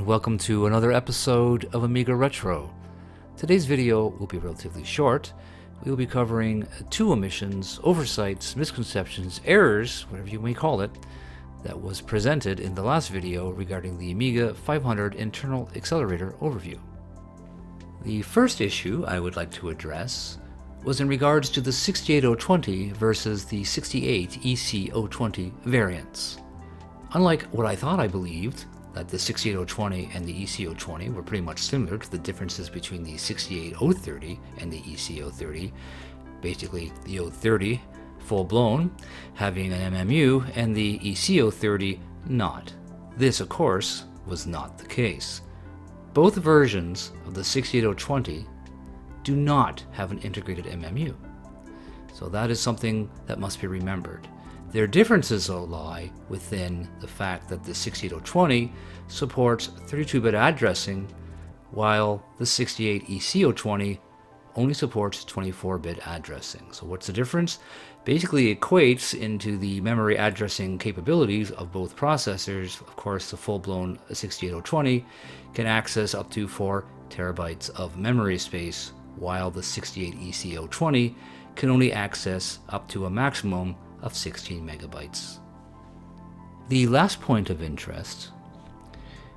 welcome to another episode of Amiga Retro. Today's video will be relatively short. We will be covering two omissions, oversights, misconceptions, errors, whatever you may call it, that was presented in the last video regarding the Amiga 500 internal accelerator overview. The first issue I would like to address was in regards to the 68020 versus the 68EC020 variants. Unlike what I thought I believed, that the 68020 and the EC020 were pretty much similar to the differences between the 68030 and the EC030, basically the 030 full-blown having an MMU and the EC030 not. This, of course, was not the case. Both versions of the 68020 do not have an integrated MMU, so that is something that must be remembered. Their differences, though, lie within the fact that the 68020 supports 32-bit addressing, while the 68EC020 only supports 24-bit addressing. So what's the difference? Basically equates into the memory addressing capabilities of both processors. Of course, the full-blown 68020 can access up to 4 terabytes of memory space, while the 68EC020 can only access up to a maximum of 16 megabytes. The last point of interest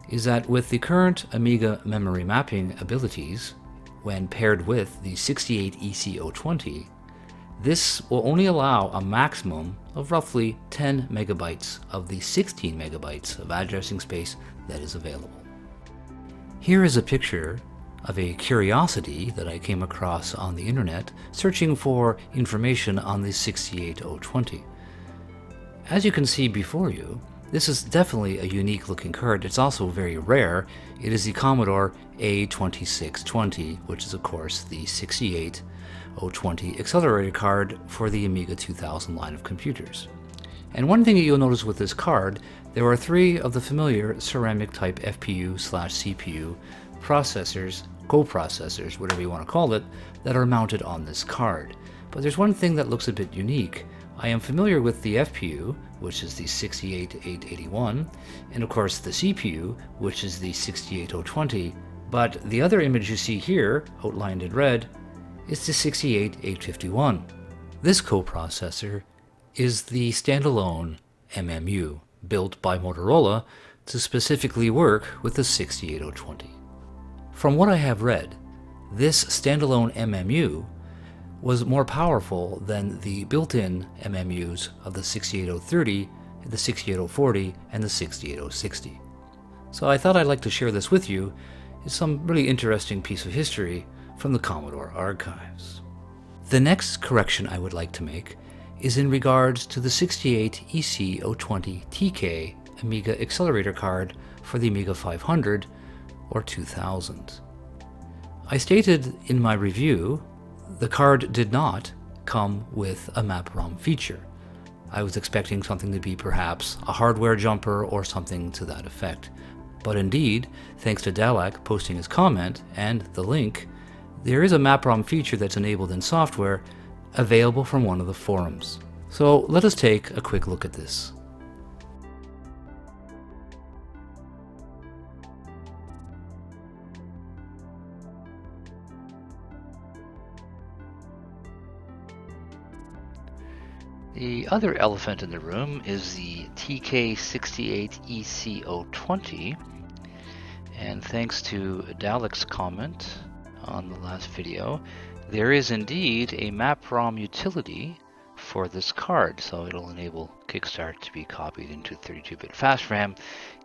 is that with the current Amiga memory mapping abilities, when paired with the 68EC020, this will only allow a maximum of roughly 10 megabytes of the 16 megabytes of addressing space that is available. Here is a picture of a curiosity that I came across on the internet searching for information on the 68020. As you can see before you, this is definitely a unique looking card. It's also very rare. It is the Commodore A2620, which is of course the 68020 accelerator card for the Amiga 2000 line of computers. And one thing that you'll notice with this card, there are 3 of the familiar ceramic type FPU/CPU processors, coprocessors, whatever you want to call it, that are mounted on this card. But there's one thing that looks a bit unique. I am familiar with the FPU, which is the 68881, and of course the CPU, which is the 68020, but the other image you see here, outlined in red, is the 68851. This coprocessor is the standalone MMU, built by Motorola to specifically work with the 68020. From what I have read, this standalone MMU was more powerful than the built-in MMUs of the 68030, the 68040, and the 68060. So I thought I'd like to share this with you. It's some really interesting piece of history from the Commodore archives. The next correction I would like to make is in regards to the 68EC020 TK Amiga accelerator card for the Amiga 500 or 2000. I stated in my review the card did not come with a map-ROM feature. I was expecting something to be perhaps a hardware jumper or something to that effect. But indeed, thanks to Dalek posting his comment and the link, there is a map-ROM feature that's enabled in software available from one of the forums. So let us take a quick look at this. The other elephant in the room is the TK68EC020, and thanks to Dalek's comment on the last video, there is indeed a map-ROM utility for this card, so it'll enable Kickstart to be copied into 32-bit fast RAM,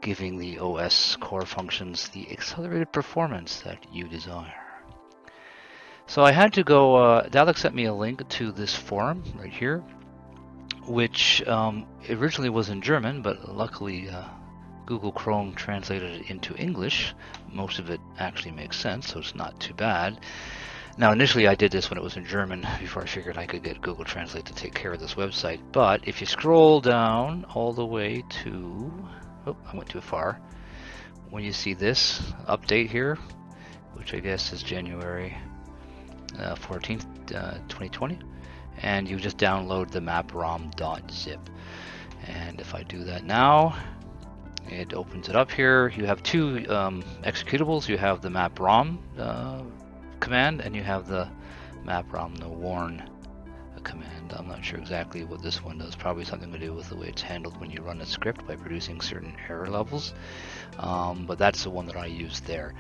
giving the OS core functions the accelerated performance that you desire. So I had to go, Dalek sent me a link to this forum right here, which originally was in German, but luckily Google Chrome translated it into English. Most of it actually makes sense, so it's not too bad. Now, initially I did this when it was in German before I figured I could get Google Translate to take care of this website. But if you scroll down all the way to, oh, I went too far. When you see this update here, which I guess is January 14th, 2020, and you just download the maprom.zip. And if I do that now, It opens it up here. You have two executables. You have the map ROM command, and you have the map ROM the warn command. I'm not sure exactly what this one does. Probably something to do with the way it's handled when you run a script by producing certain error levels. But that's the one that I use there.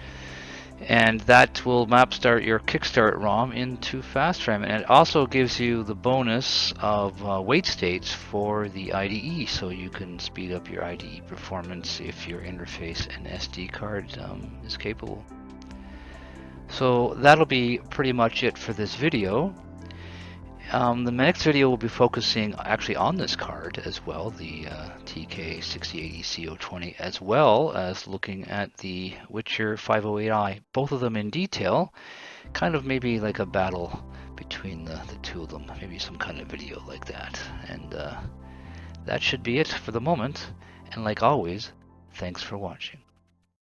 And that will map start your Kickstart ROM into FastRAM, and it also gives you the bonus of wait states for the IDE, so you can speed up your IDE performance if your interface and SD card is capable. So that'll be pretty much it for this video. The next video will be focusing actually on this card as well, the TK6080CO20, as well as looking at the Witcher 508i, both of them in detail, kind of maybe like a battle between the two of them, maybe some kind of video like that. And that should be it for the moment, and like always, thanks for watching.